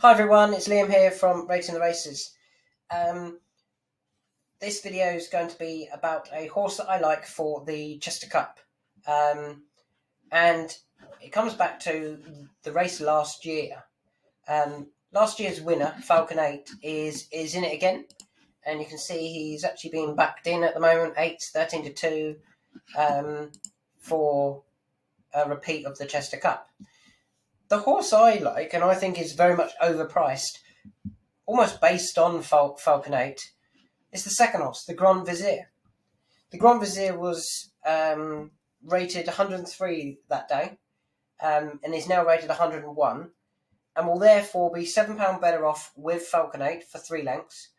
Hi everyone, it's Liam here from Rating the Races. Um, this video is going to be about a horse that I like for the Chester Cup. And it comes back to the race last year. Last year's winner, Falcon 8, is in it again. And you can see he's actually being backed in at the moment, 8's 13 to 2, for a repeat of the Chester Cup. The horse I like, and I think is very much overpriced, almost based on Falcon 8, is the second horse, the Grand Vizier. The Grand Vizier was rated 103 that day, and is now rated 101, and will therefore be £7 better off with Falcon 8 for 3 lengths.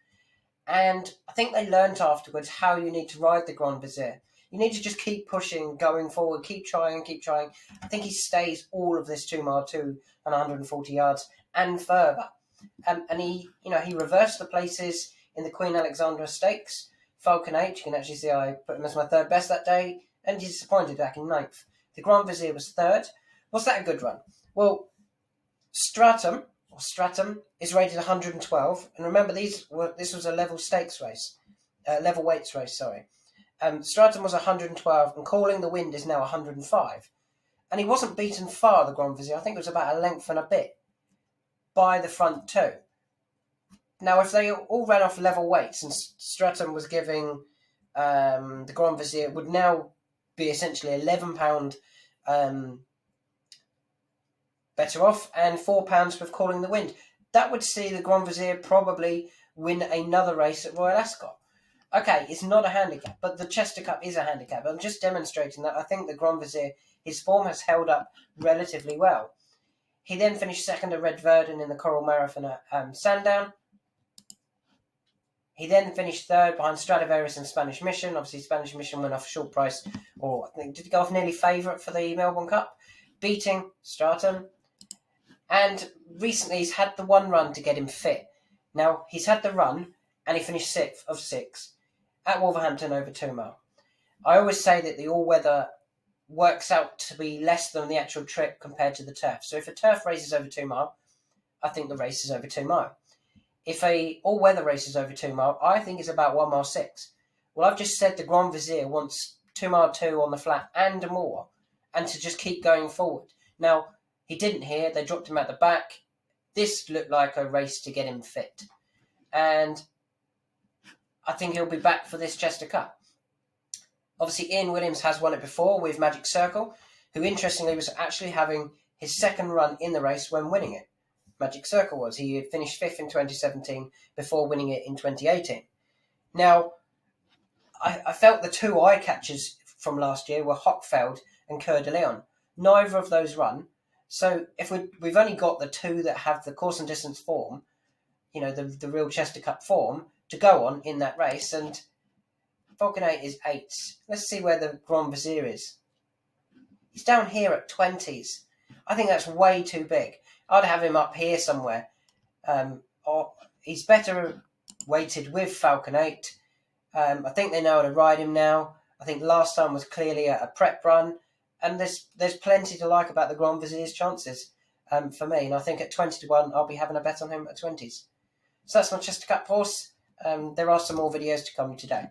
And I think they learnt afterwards how you need to ride the Grand Vizier. You need to just keep pushing, going forward, keep trying. I think he stays all of this 2 mile 2 and 140 yards and further. And he reversed the places in the Queen Alexandra Stakes. Falcon 8, you can actually see I put him as my third best that day, and he disappointed back in 9th. The Grand Vizier was third. Was that a good run? Well, Stratum is rated 112, and remember this was a level stakes race, level weights race. Sorry, Stratum was 112, and Calling the Wind is now 105, and he wasn't beaten far. The Grand Vizier, I think it was about a length and a bit by the front two. Now, if they all ran off level weights and Stratum was giving the Grand Vizier, would now be essentially £11 better off and £4 with Calling the Wind. That would see the Grand Vizier probably win another race at Royal Ascot. Okay, it's not a handicap, but the Chester Cup is a handicap. I'm just demonstrating that I think the Grand Vizier, his form has held up relatively well. He then finished second at Red Verdon in the Coral Marathon at Sandown. He then finished third behind Stradivarius and Spanish Mission. Obviously, Spanish Mission went off short price, or I think did he go off nearly favourite for the Melbourne Cup, beating Stratum. And recently, he's had the one run to get him fit. Now, he's had the run, and he finished 6th of 6 at Wolverhampton over 2 mile. I always say that the all-weather works out to be less than the actual trip compared to the turf. So if a turf race is over 2 mile, I think the race is over 2 mile. If a all-weather race is over 2 mile, I think it's about 1 mile 6. Well, I've just said the Grand Vizier wants 2 mile 2 on the flat and more, and to just keep going forward. Now, he didn't here. They dropped him at the back. This looked like a race to get him fit. And I think he'll be back for this Chester Cup. Obviously, Ian Williams has won it before with Magic Circle, who interestingly was actually having his second run in the race when winning it. Magic Circle was. He had finished 5th in 2017 before winning it in 2018. Now, I felt the two eye catchers from last year were Hochfeld and Coeur de Lion. Neither of those run. So if we've only got the two that have the course and distance form, the real Chester Cup form, to go on in that race, and Falcon 8 is 8s. Let's see where the Grand Vizier is. He's down here at 20s. I think that's way too big. I'd have him up here somewhere. Or he's better weighted with Falcon 8. I think they know how to ride him now. I think last time was clearly a prep run. And there's plenty to like about the Grand Vizier's chances for me. And I think at 20 to 1, I'll be having a bet on him at 20s. So that's my Chester Cup horse. There are some more videos to come today.